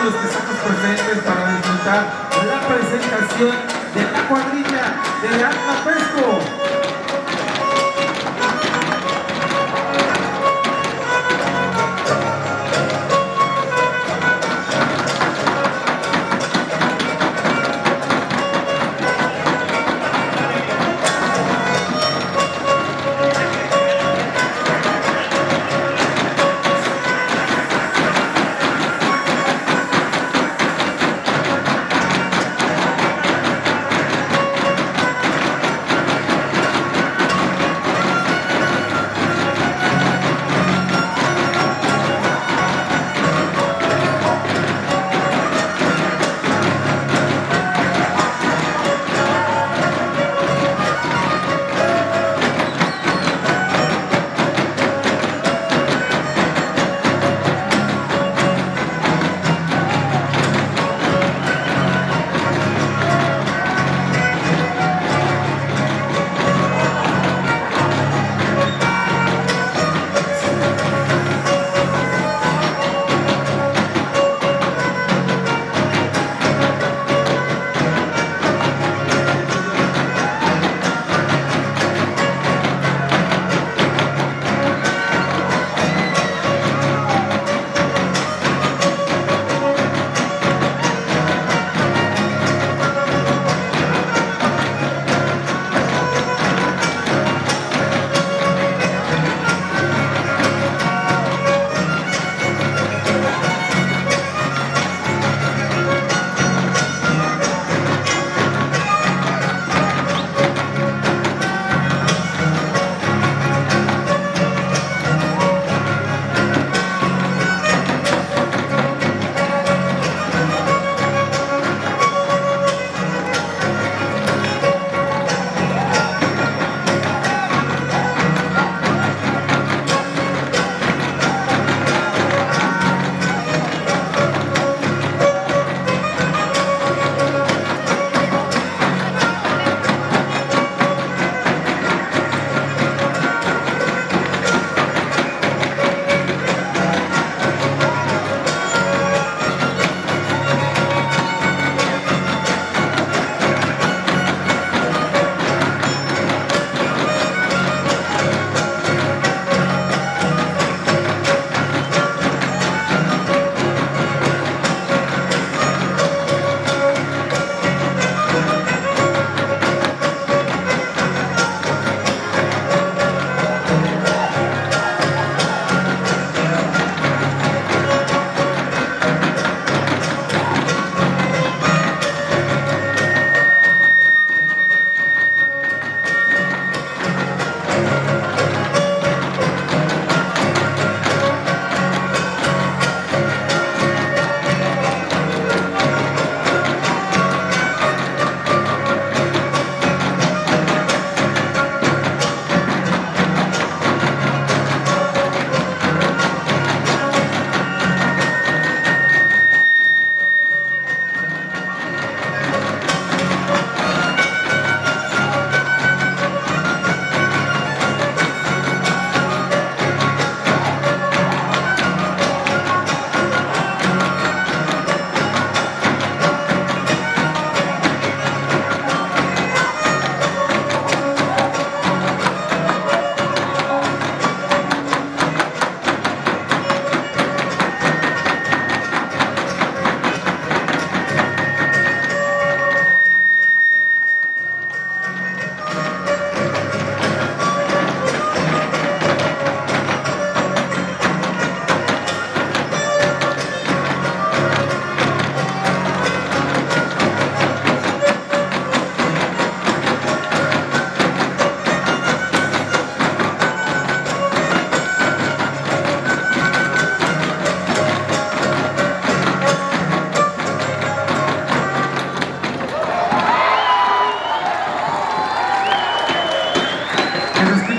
todos los que estamos presentes para disfrutar la presentación de la cuadrilla de Atlapesco.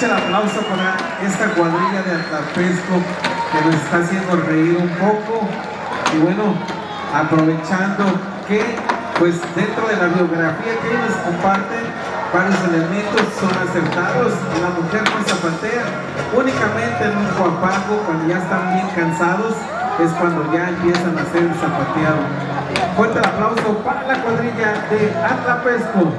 El aplauso para esta cuadrilla de Atlapesco que nos está haciendo reír un poco. Y bueno, aprovechando que pues dentro de la biografía que ellos comparten, varios elementos son acertados. La mujer no zapatea únicamente en un guapango cuando ya están bien cansados, es cuando ya empiezan a hacer el zapateado. Fuerte el aplauso para la cuadrilla de Atlapesco.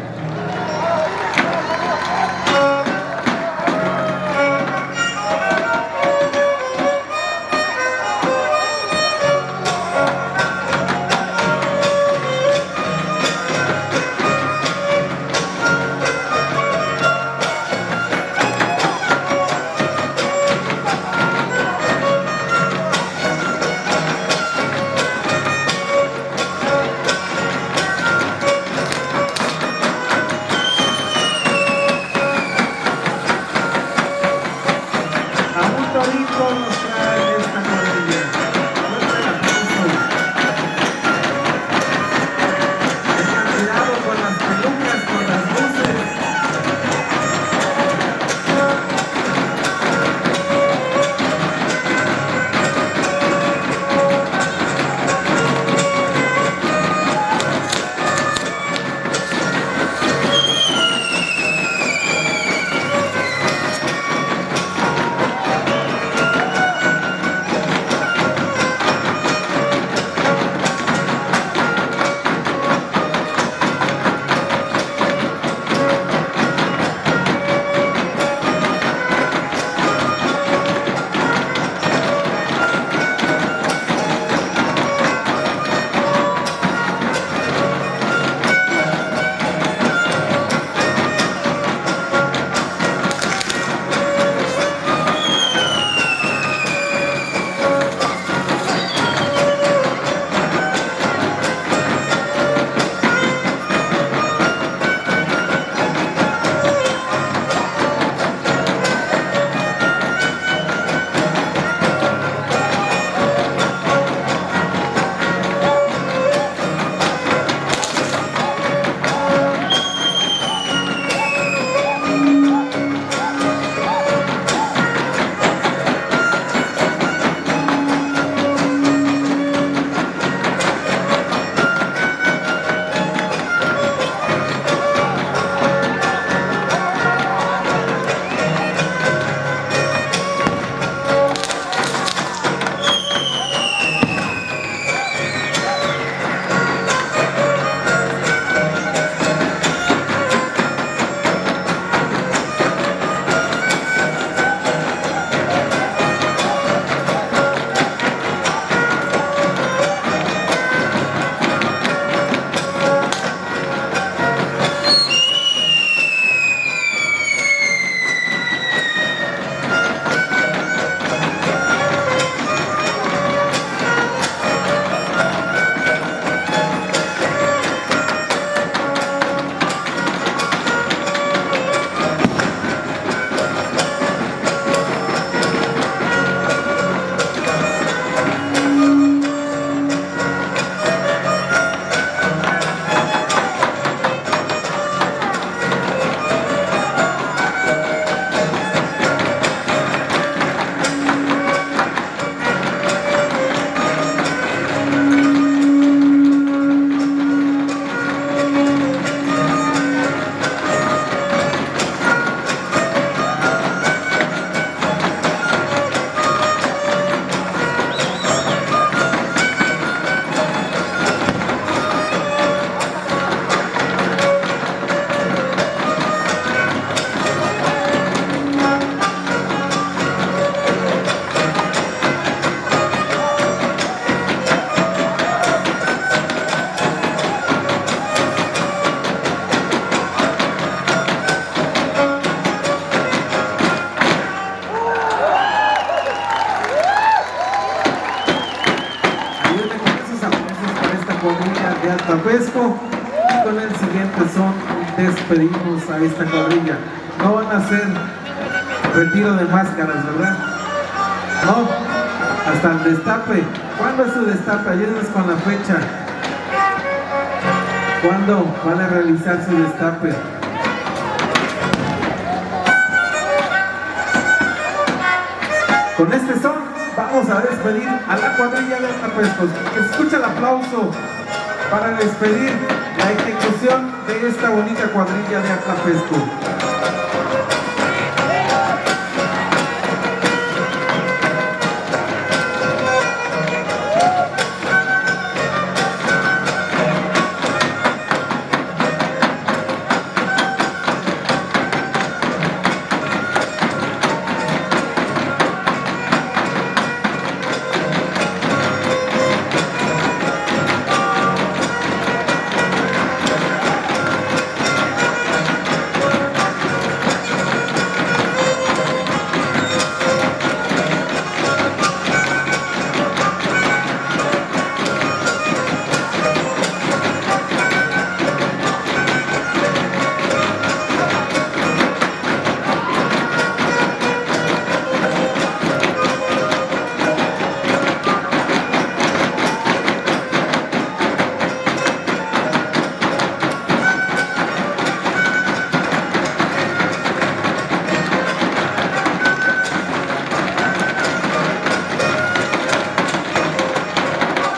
Atlapesco, y con el siguiente son despedimos a esta cuadrilla. No van a hacer retiro de máscaras, ¿verdad? No, hasta el destape. ¿Cuándo es su destape? Ayúdenos con la fecha. ¿Cuándo van a realizar su destape? Con este son vamos a despedir a la cuadrilla de Atlapesco. Que se escucha el aplauso para despedir la ejecución de esta bonita cuadrilla de Atlapesco.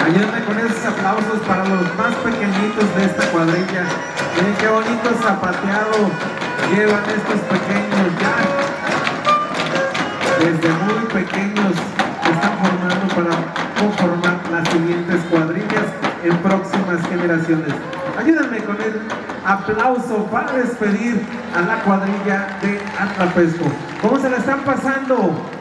Ayúdenme con esos aplausos para los más pequeñitos de esta cuadrilla. Miren qué bonito zapateado llevan estos pequeños ya. Desde muy pequeños se están formando para conformar las siguientes cuadrillas en próximas generaciones. Ayúdenme con el aplauso para despedir a la cuadrilla de Atlapesco. ¿Cómo se la están pasando?